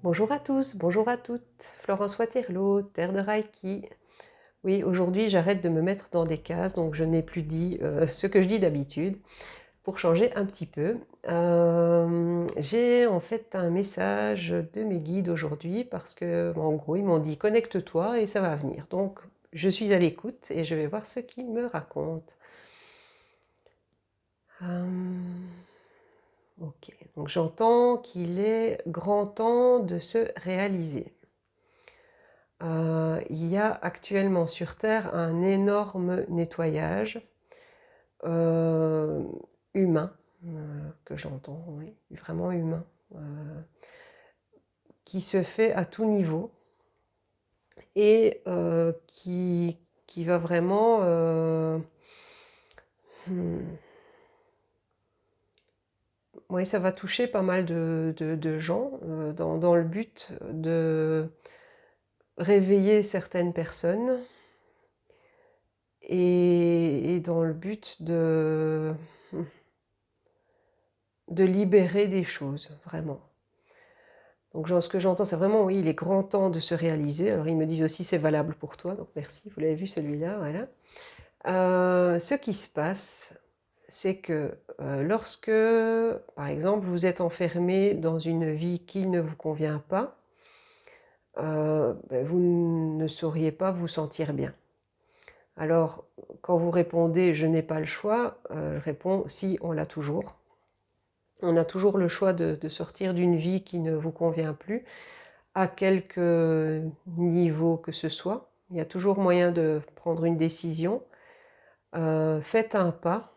Bonjour à tous, bonjour à toutes. Florence Waterloo, Terre de Reiki. Oui, aujourd'hui j'arrête de me mettre dans des cases, donc je n'ai plus dit ce que je dis d'habitude, pour changer un petit peu. J'ai en fait un message de mes guides aujourd'hui, parce que en gros ils m'ont dit connecte-toi et ça va venir. Donc je suis à l'écoute et je vais voir ce qu'ils me racontent. Ok, donc j'entends qu'il est grand temps de se réaliser. Il y a actuellement sur Terre un énorme nettoyage euh, humain, que j'entends, oui, vraiment humain, euh, qui se fait à tout niveau et qui va vraiment... hmm, oui, ça va toucher pas mal de gens dans le but de réveiller certaines personnes et dans le but de libérer des choses, vraiment. Donc ce que j'entends, c'est vraiment, oui, il est grand temps de se réaliser. Alors ils me disent aussi, c'est valable pour toi, donc merci, vous l'avez vu celui-là, voilà. Ce qui se passe, c'est que lorsque, par exemple, vous êtes enfermé dans une vie qui ne vous convient pas, vous ne sauriez pas vous sentir bien. Alors, quand vous répondez «je n'ai pas le choix», je réponds «si, on l'a toujours». On a toujours le choix de sortir d'une vie qui ne vous convient plus, à quelque niveau que ce soit. Il y a toujours moyen de prendre une décision. Faites un pas,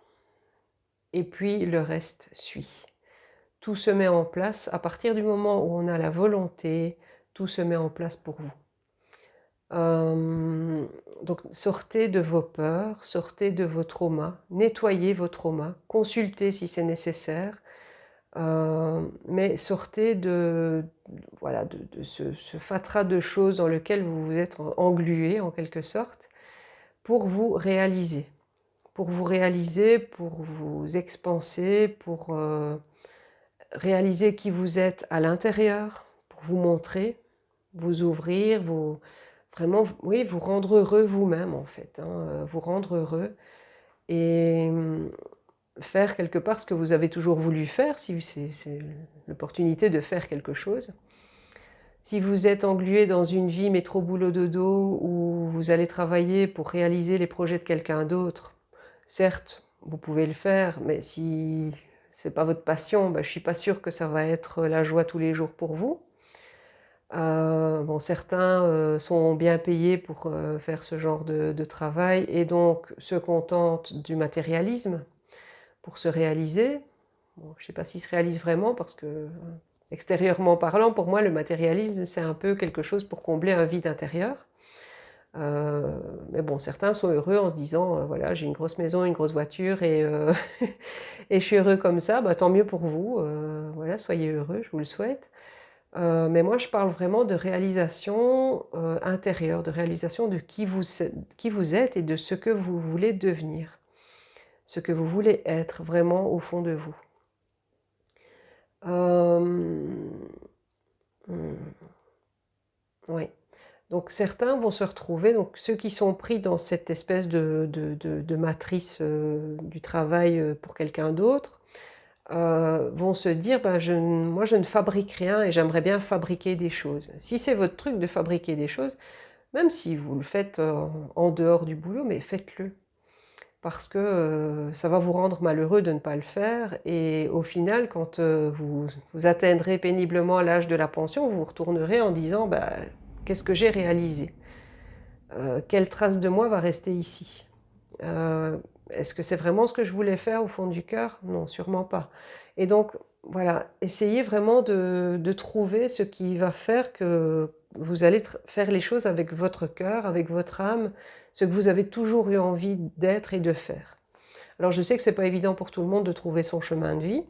et puis le reste suit. Tout se met en place. À partir du moment où on a la volonté, tout se met en place pour vous. Donc sortez de vos peurs, sortez de vos traumas, nettoyez vos traumas, consultez si c'est nécessaire, mais sortez voilà, de ce fatras de choses dans lequel vous vous êtes englué en quelque sorte, pour vous réaliser. Pour vous réaliser, pour vous expanser, pour réaliser qui vous êtes à l'intérieur, pour vous montrer, vous ouvrir, vraiment, oui, vous rendre heureux vous-même en fait, hein, vous rendre heureux et faire quelque part ce que vous avez toujours voulu faire, si c'est l'opportunité de faire quelque chose. Si vous êtes englué dans une vie métro boulot dodo où vous allez travailler pour réaliser les projets de quelqu'un d'autre, certes, vous pouvez le faire, mais si c'est pas votre passion, je suis pas sûre que ça va être la joie tous les jours pour vous. Bon, certains sont bien payés pour faire ce genre de travail et donc se contentent du matérialisme pour se réaliser. Bon, je ne sais pas s'ils se réalisent vraiment parce que, extérieurement parlant, pour moi, le matérialisme, c'est un peu quelque chose pour combler un vide intérieur. Mais bon, certains sont heureux en se disant, voilà, j'ai une grosse maison, une grosse voiture et, et je suis heureux comme ça, tant mieux pour vous, voilà, soyez heureux, je vous le souhaite. Mais moi, je parle vraiment de réalisation intérieure, de réalisation de qui vous êtes et de ce que vous voulez devenir, ce que vous voulez être vraiment au fond de vous. Oui. Donc certains vont se retrouver, donc ceux qui sont pris dans cette espèce de matrice du travail pour quelqu'un d'autre, vont se dire moi je ne fabrique rien et j'aimerais bien fabriquer des choses. Si c'est votre truc de fabriquer des choses, même si vous le faites en dehors du boulot, mais faites-le. Parce que ça va vous rendre malheureux de ne pas le faire et au final, quand vous atteindrez péniblement l'âge de la pension, vous vous retournerez en disant qu'est-ce que j'ai réalisé? Quelle trace de moi va rester ici? Euh, Est-ce que c'est vraiment ce que je voulais faire au fond du cœur? Non, sûrement pas. Et donc, voilà, essayez vraiment de trouver ce qui va faire que vous allez faire les choses avec votre cœur, avec votre âme, ce que vous avez toujours eu envie d'être et de faire. Alors, je sais que ce n'est pas évident pour tout le monde de trouver son chemin de vie,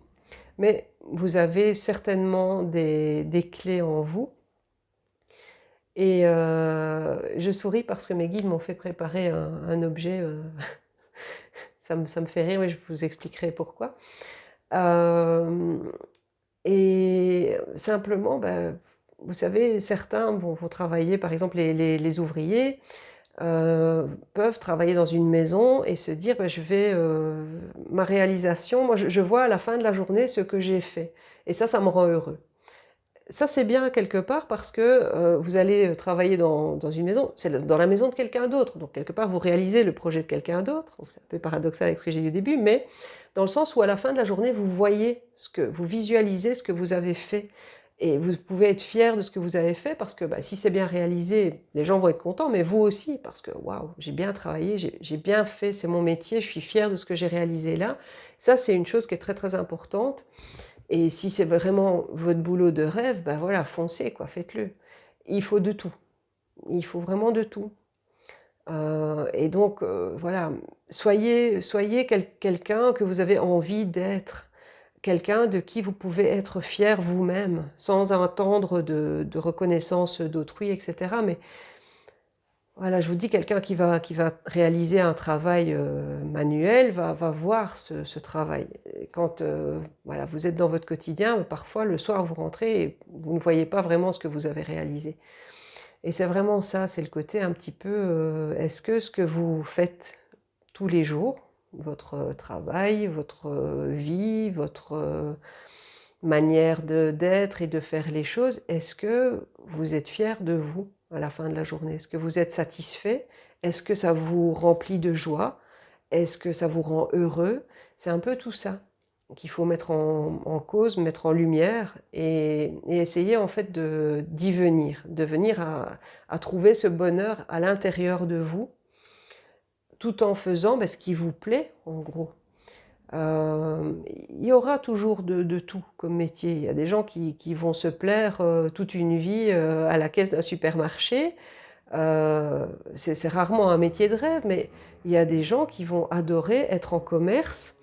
mais vous avez certainement des clés en vous. Et je souris parce que mes guides m'ont fait préparer un objet. Ça me fait rire, mais je vous expliquerai pourquoi. Et simplement, vous savez, certains vont travailler, par exemple les ouvriers, peuvent travailler dans une maison et se dire: «Bah, je vais, ma réalisation, moi je vois à la fin de la journée ce que j'ai fait et ça me rend heureux». Ça, c'est bien quelque part parce que, vous allez, travailler dans une maison, c'est dans la maison de quelqu'un d'autre, donc quelque part vous réalisez le projet de quelqu'un d'autre. Donc c'est un peu paradoxal avec ce que j'ai dit au début, mais dans le sens où à la fin de la journée, vous voyez vous visualisez ce que vous avez fait et vous pouvez être fier de ce que vous avez fait parce que, bah, si c'est bien réalisé, les gens vont être contents, mais vous aussi parce que: «Waouh, j'ai bien travaillé, j'ai bien fait, c'est mon métier, je suis fier de ce que j'ai réalisé là». Ça, c'est une chose qui est très, très importante et si c'est vraiment votre boulot de rêve, ben voilà, foncez quoi, faites-le. Il faut de tout. Il faut vraiment de tout. Et donc, voilà, soyez quelqu'un que vous avez envie d'être. Quelqu'un de qui vous pouvez être fier vous-même, sans attendre de reconnaissance d'autrui et cetera. Mais voilà, je vous dis, quelqu'un qui va réaliser un travail, manuel va voir ce travail. Et quand, voilà, vous êtes dans votre quotidien, parfois le soir vous rentrez et vous ne voyez pas vraiment ce que vous avez réalisé. Et c'est vraiment ça, c'est le côté un petit peu, est-ce que ce que vous faites tous les jours, votre, travail, votre, vie, votre, manière d'être et de faire les choses, est-ce que vous êtes fier de vous à la fin de la journée? Est-ce que vous êtes satisfait? Est-ce que ça vous remplit de joie? Est-ce que ça vous rend heureux? C'est un peu tout ça qu'il faut mettre en cause, mettre en lumière et essayer en fait de venir à trouver ce bonheur à l'intérieur de vous, tout en faisant, bah, ce qui vous plaît, en gros. Il y aura toujours de tout comme métier. Il y a des gens qui vont se plaire, toute une vie, à la caisse d'un supermarché. C'est rarement un métier de rêve, mais il y a des gens qui vont adorer être en commerce,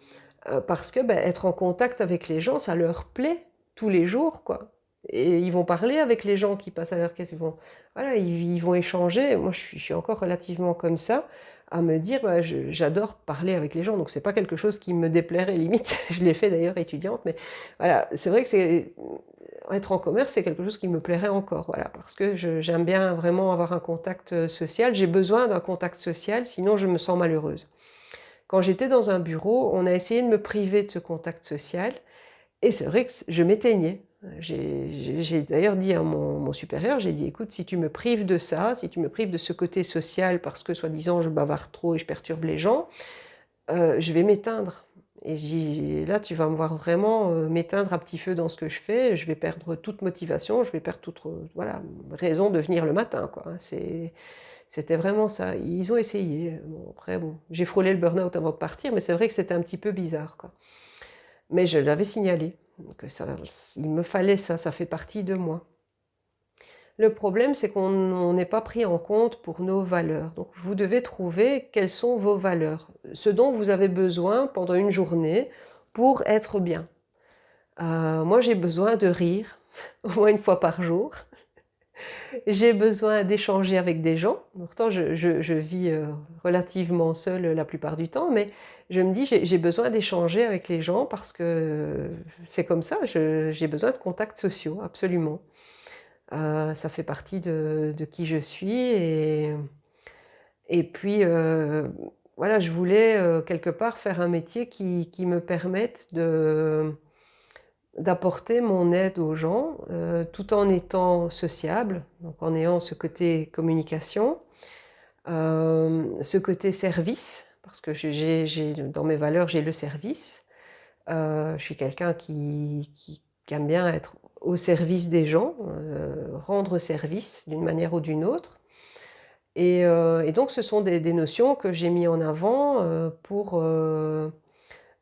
parce que, bah, être en contact avec les gens, ça leur plaît tous les jours, quoi. Et ils vont parler avec les gens qui passent à leur caisse. Ils vont voilà, ils vont échanger. Moi, je suis encore relativement comme ça, à me dire, bah, j'adore parler avec les gens, donc c'est pas quelque chose qui me déplairait limite. Je l'ai fait d'ailleurs étudiante, mais voilà, c'est vrai que être en commerce, c'est quelque chose qui me plairait encore, voilà, parce que j'aime bien vraiment avoir un contact, social. J'ai besoin d'un contact social, sinon je me sens malheureuse. Quand j'étais dans un bureau, on a essayé de me priver de ce contact social et c'est vrai que je m'éteignais. J'ai d'ailleurs dit à mon supérieur, j'ai dit: «Écoute, si tu me prives de ça, si tu me prives de ce côté social parce que soi-disant je bavarde trop et je perturbe les gens, je vais m'éteindre et j'ai là, tu vas me voir vraiment, m'éteindre à petit feu dans ce que je fais, je vais perdre toute motivation, je vais perdre toute, voilà, raison de venir le matin, quoi», hein. C'était vraiment ça. Ils ont essayé, bon après bon, j'ai frôlé le burn-out avant de partir, mais c'est vrai que c'était un petit peu bizarre, quoi. Mais je l'avais signalé, que ça il me fallait ça, ça fait partie de moi. Le problème, c'est qu'on n'est pas pris en compte pour nos valeurs. Donc vous devez trouver quelles sont vos valeurs, ce dont vous avez besoin pendant une journée pour être bien. Moi, j'ai besoin de rire, au moins une fois par jour. J'ai besoin d'échanger avec des gens. Pourtant, je vis, relativement seule, la plupart du temps, mais je me dis: «J'ai besoin d'échanger avec les gens parce que c'est comme ça, j'ai besoin de contacts sociaux, absolument». Ça fait partie de qui je suis et puis, voilà, je voulais, quelque part faire un métier qui me permette d'apporter mon aide aux gens, tout en étant sociable, donc en ayant ce côté communication, ce côté service, parce que j'ai dans mes valeurs, j'ai le service. Je suis quelqu'un qui aime bien être au service des gens, rendre service d'une manière ou d'une autre et donc ce sont des notions que j'ai mis en avant,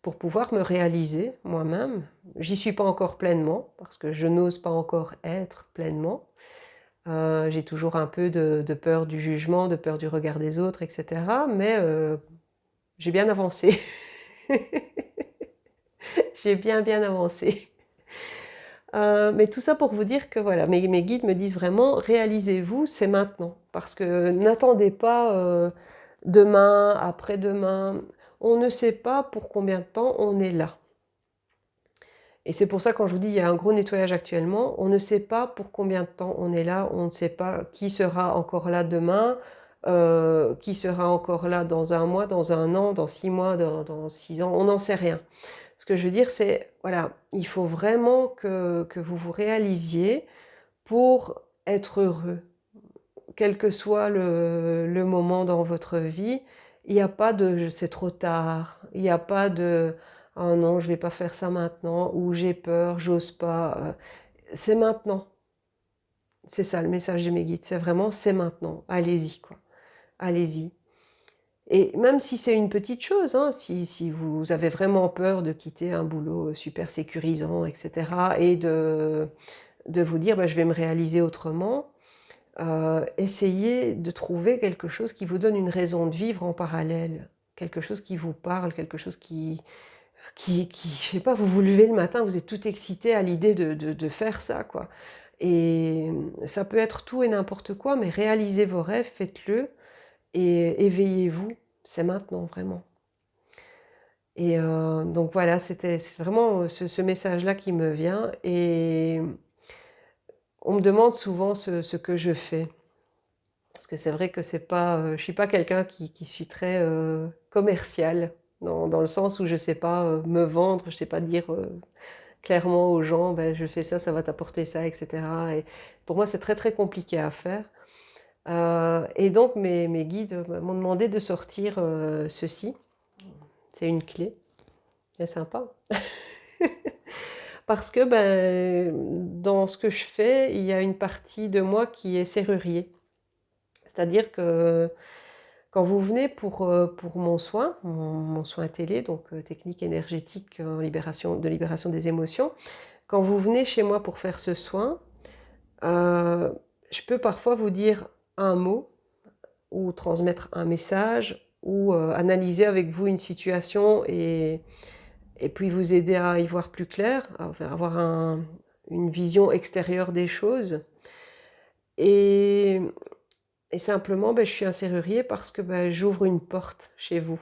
pour pouvoir me réaliser moi-même. J'y suis pas encore pleinement, parce que je n'ose pas encore être pleinement. J'ai toujours un peu de peur du jugement, de peur du regard des autres et cetera, mais j'ai bien avancé. J'ai bien, bien avancé. Mais tout ça pour vous dire que voilà, mes guides me disent vraiment: «Réalisez-vous, c'est maintenant». Parce que n'attendez pas, demain, après-demain. On ne sait pas pour combien de temps on est là. Et c'est pour ça quand je vous dis, il y a un gros nettoyage actuellement, on ne sait pas pour combien de temps on est là, on ne sait pas qui sera encore là demain, qui sera encore là dans 1 mois, dans 1 an, dans 6 mois, dans 6 ans, on n'en sait rien. Ce que je veux dire, c'est, voilà, il faut vraiment que vous vous réalisiez pour être heureux. Quel que soit le moment dans votre vie, il n'y a pas de «c'est trop tard», il n'y a pas de «Oh non, je vais pas faire ça maintenant» ou «j'ai peur, j'ose pas», c'est maintenant. C'est ça le message de mes guides, c'est vraiment: «C'est maintenant, allez-y quoi, allez-y». Et même si c'est une petite chose, hein, si vous avez vraiment peur de quitter un boulot super sécurisant et cetera et de vous dire: «Bah, je vais me réaliser autrement», essayez de trouver quelque chose qui vous donne une raison de vivre en parallèle. Quelque chose qui vous parle, quelque chose qui je sais pas, vous vous levez le matin, vous êtes tout excité à l'idée de faire ça, quoi. Et ça peut être tout et n'importe quoi, mais réalisez vos rêves, faites-le et éveillez-vous, c'est maintenant, vraiment. Et donc voilà, c'est vraiment, ce message-là qui me vient et on me demande souvent ce que je fais. Parce que c'est vrai que c'est pas, je suis pas quelqu'un qui suis très, commerciale, dans le sens où je sais pas, me vendre, je sais pas dire, clairement aux gens: «Beh, je fais ça, ça va t'apporter ça» et cetera et pour moi, c'est très, très compliqué à faire. Et donc mes guides, m'ont demandé de sortir, ceci. C'est une clé, elle est sympa. Parce que, dans ce que je fais, il y a une partie de moi qui est serrurier. C'est-à-dire que quand vous venez pour mon soin, mon soin télé, donc technique énergétique en libération des émotions, quand vous venez chez moi pour faire ce soin, heu, je peux parfois vous dire un mot ou transmettre un message ou analyser avec vous une situation et puis vous aider à y voir plus clair, à faire avoir une vision extérieure des choses et simplement, je suis un serrurier parce que, j'ouvre une porte chez vous.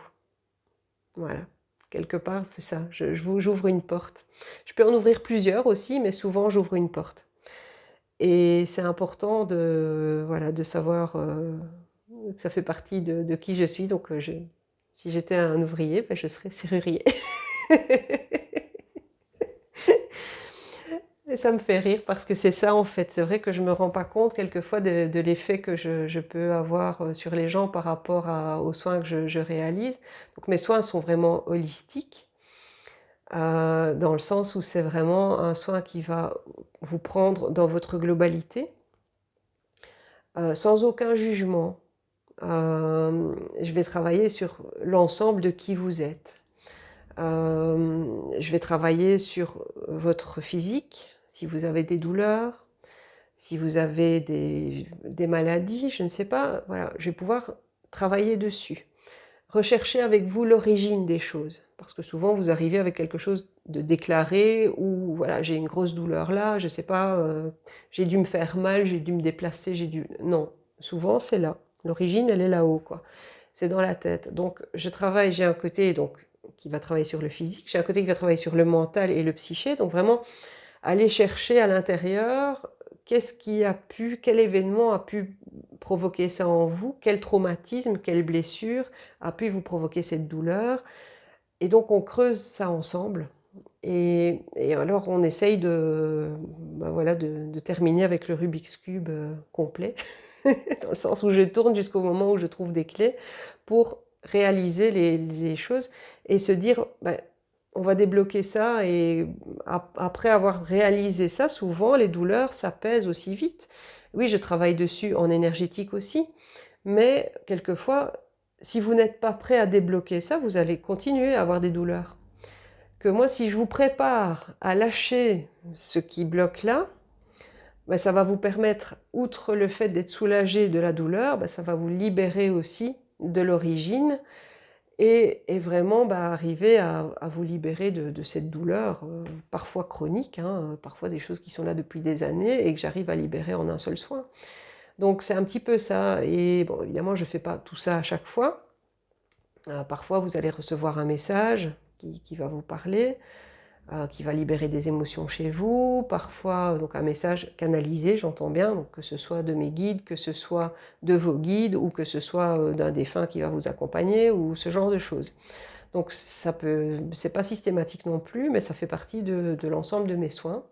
Voilà, quelque part, c'est ça, j'ouvre une porte. Je peux en ouvrir plusieurs aussi, mais souvent j'ouvre une porte et c'est important de, voilà, de savoir, que ça fait partie de qui je suis donc je si j'étais un ouvrier, je serais serrurier. Et ça me fait rire parce que c'est ça en fait. C'est vrai que je me rends pas compte quelquefois de l'effet que je peux avoir, sur les gens par rapport aux soins que je réalise. Donc mes soins sont vraiment holistiques, dans le sens où c'est vraiment un soin qui va vous prendre dans votre globalité, sans aucun jugement. Je vais travailler sur l'ensemble de qui vous êtes. Je vais travailler sur votre physique, si vous avez des douleurs, si vous avez des maladies, je ne sais pas, voilà, je vais pouvoir travailler dessus. Rechercher avec vous l'origine des choses, parce que souvent vous arrivez avec quelque chose de déclaré ou voilà, j'ai une grosse douleur là, je ne sais pas, j'ai dû me faire mal, j'ai dû me déplacer, j'ai dû non, souvent c'est là. L'origine, elle est là-haut, quoi. C'est dans la tête. Donc je travaille, j'ai un côté donc qui va travailler sur le physique, j'ai un côté qui va travailler sur le mental et le psyché, donc vraiment aller chercher à l'intérieur, qu'est-ce qui a pu quel événement a pu provoquer ça en vous? Quel traumatisme, quelle blessure a pu vous provoquer cette douleur? Et donc on creuse ça ensemble et alors on essaye voilà, de terminer avec le Rubik's cube, complet. Dans le sens où je tourne jusqu'au moment où je trouve des clés pour réaliser les choses et se dire: on va débloquer ça» et après avoir réalisé ça, souvent les douleurs s'apaisent aussi vite. Oui, je travaille dessus en énergétique aussi, mais quelquefois, si vous n'êtes pas prêt à débloquer ça, vous allez continuer à avoir des douleurs. Que moi, si je vous prépare à lâcher ce qui bloque là, ça va vous permettre, outre le fait d'être soulagé de la douleur, ça va vous libérer aussi de l'origine et vraiment, arriver à vous libérer de cette douleur, parfois chronique, hein, parfois des choses qui sont là depuis des années et que j'arrive à libérer en un seul soin. Donc c'est un petit peu ça et bon, évidemment, je ne fais pas tout ça à chaque fois. Parfois, vous allez recevoir un message qui va vous parler. qui va libérer des émotions chez vous, parfois donc un message canalisé, j'entends bien, donc que ce soit de mes guides, que ce soit de vos guides, ou que ce soit d'un défunt qui va vous accompagner, ou ce genre de choses. Donc ça peut, c'est pas systématique non plus, mais ça fait partie de l'ensemble de mes soins.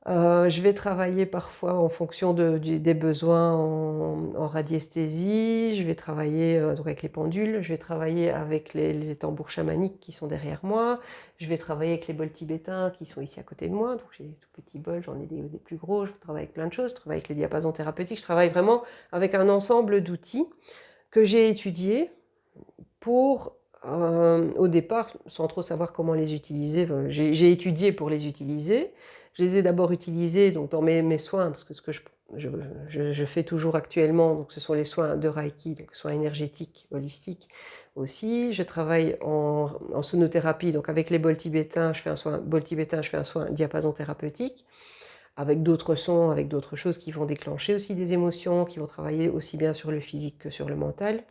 Je vais travailler parfois en fonction des besoins en radiesthésie, je vais travailler donc avec les pendules, je vais travailler avec les tambours chamaniques qui sont derrière moi, je vais travailler avec les bols tibétains qui sont ici à côté de moi, donc j'ai des tout petits bols, j'en ai des plus gros, je travaille avec plein de choses, je travaille avec les diapasons thérapeutiques, je travaille vraiment avec un ensemble d'outils que j'ai étudiés pour, au départ, sans trop savoir comment les utiliser, j'ai étudié pour les utiliser. Je les ai d'abord utilisés donc, dans mes soins, parce que ce que je fais toujours actuellement, donc ce sont les soins de Reiki, donc soins énergétiques, holistiques aussi. Je travaille en sonothérapie, donc avec les bols tibétains, je fais un soin bol tibétain, je fais un soin diapason thérapeutique, avec d'autres sons, avec d'autres choses qui vont déclencher aussi des émotions, qui vont travailler aussi bien sur le physique que sur le mental,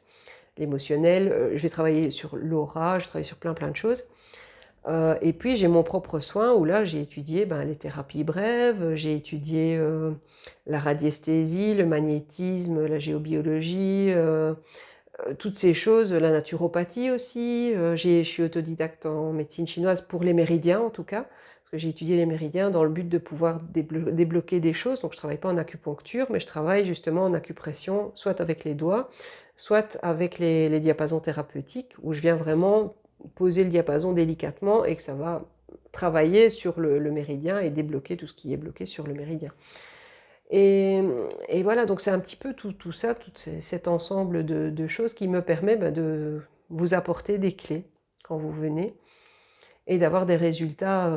l'émotionnel. Je vais travailler sur l'aura, je travaille sur plein de choses. Et puis j'ai mon propre soin où là j'ai étudié les thérapies brèves, j'ai étudié la radiesthésie, le magnétisme, la géobiologie, toutes ces choses, la naturopathie aussi. Je suis autodidacte en médecine chinoise pour les méridiens en tout cas, parce que j'ai étudié les méridiens dans le but de pouvoir débloquer des choses. Donc je ne travaille pas en acupuncture, mais je travaille justement en acupression, soit avec les doigts, soit avec les diapasons thérapeutiques, où je viens vraiment poser le diapason délicatement et que ça va travailler sur le méridien et débloquer tout ce qui est bloqué sur le méridien. Et voilà, donc c'est un petit peu tout ça, cet ensemble de choses qui me permet de vous apporter des clés quand vous venez et d'avoir des résultats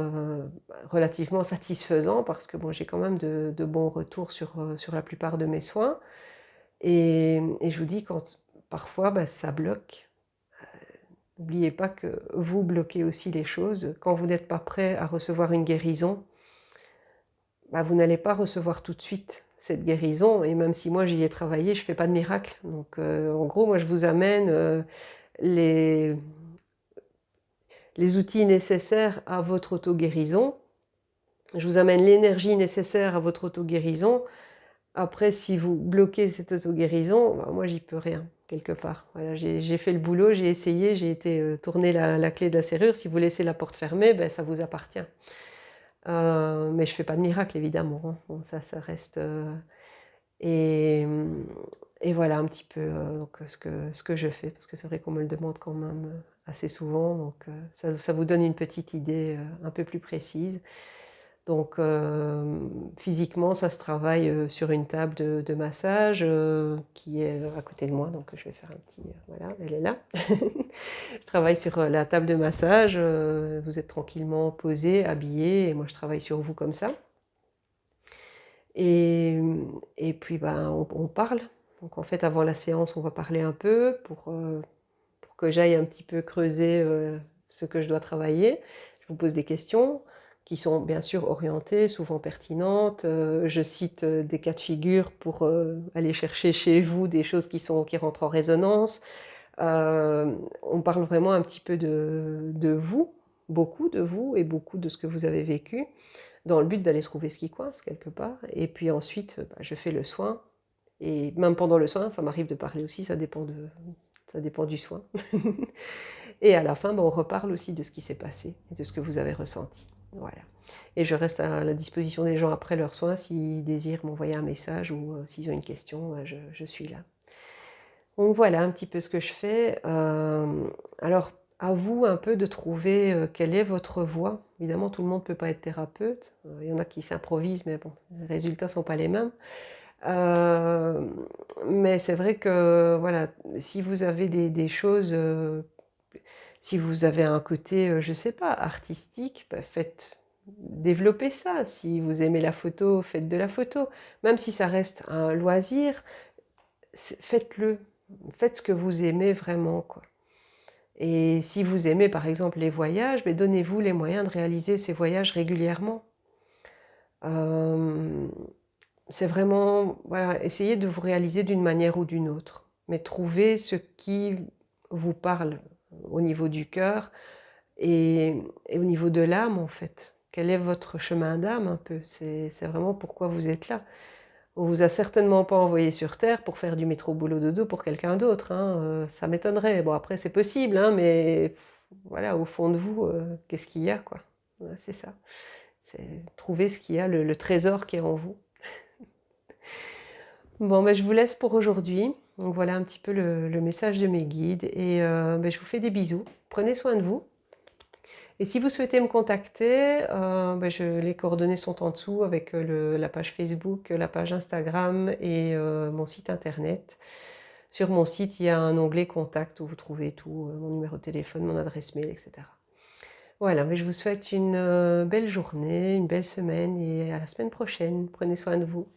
relativement satisfaisants, parce que bon, j'ai quand même de bons retours sur la plupart de mes soins. Et je vous dis, quand parfois ça bloque, n'oubliez pas que vous bloquez aussi les choses. Quand vous n'êtes pas prêt à recevoir une guérison, vous n'allez pas recevoir tout de suite cette guérison. Et même si moi j'y ai travaillé, je ne fais pas de miracle. Donc en gros, moi je vous amène les, les outils nécessaires à votre auto-guérison. Je vous amène l'énergie nécessaire à votre auto-guérison. Après, si vous bloquez cette auto-guérison, moi j'y peux rien, quelque part. Voilà, j'ai fait le boulot, j'ai essayé, j'ai été tourner la clé de la serrure. Si vous laissez la porte fermée, ça vous appartient. Mais je ne fais pas de miracle, évidemment, hein. Bon, ça reste... Et, et voilà un petit peu donc, ce que je fais, parce que c'est vrai qu'on me le demande quand même assez souvent, donc ça vous donne une petite idée un peu plus précise. Donc physiquement, ça se travaille sur une table de massage qui est à côté de moi, donc je vais faire un petit... voilà, elle est là. Je travaille sur la table de massage, vous êtes tranquillement posé, habillé, et moi je travaille sur vous comme ça. Et, et puis on parle. Donc en fait, avant la séance, on va parler un peu pour que j'aille un petit peu creuser ce que je dois travailler. Je vous pose des questions qui sont bien sûr orientées, souvent pertinentes. Je cite des cas de figure pour aller chercher chez vous des choses qui rentrent en résonance. On parle vraiment un petit peu de vous, beaucoup de vous et beaucoup de ce que vous avez vécu, dans le but d'aller trouver ce qui coince quelque part. Et puis ensuite, je fais le soin. Et même pendant le soin, ça m'arrive de parler aussi, ça dépend du soin. Et à la fin, on reparle aussi de ce qui s'est passé et de ce que vous avez ressenti. Voilà. Et je reste à la disposition des gens après leur soin s'ils désirent m'envoyer un message ou s'ils ont une question, je suis là. Donc voilà un petit peu ce que je fais. Alors, à vous un peu de trouver quelle est votre voie. Évidemment, tout le monde ne peut pas être thérapeute. Il y en a qui s'improvisent, mais bon, les résultats ne sont pas les mêmes. Mais c'est vrai que voilà, si vous avez des choses, si vous avez un côté, je ne sais pas, artistique, développez ça. Si vous aimez la photo, faites de la photo. Même si ça reste un loisir, faites-le. Faites ce que vous aimez vraiment, quoi. Et si vous aimez par exemple les voyages, donnez-vous les moyens de réaliser ces voyages régulièrement. C'est vraiment, voilà, essayez de vous réaliser d'une manière ou d'une autre, mais trouvez ce qui vous parle au niveau du cœur Et au niveau de l'âme, en fait, quel est votre chemin d'âme un peu? C'est vraiment pourquoi vous êtes là. On vous a certainement pas envoyé sur terre pour faire du métro boulot dodo pour quelqu'un d'autre, hein, ça m'étonnerait. Bon après c'est possible, hein, mais voilà, au fond de vous, qu'est-ce qu'il y a, quoi? Ouais, c'est ça. C'est trouver ce qu'il y a, le trésor qui est en vous. Bon, ben je vous laisse pour aujourd'hui. Donc voilà un petit peu le message de mes guides et je vous fais des bisous. Prenez soin de vous et si vous souhaitez me contacter, les coordonnées sont en dessous avec, la page Facebook, la page Instagram et mon site internet. Sur mon site, il y a un onglet contact où vous trouvez tout, mon numéro de téléphone, mon adresse mail et cetera. Voilà, mais je vous souhaite une, belle journée, une belle semaine et à la semaine prochaine. Prenez soin de vous.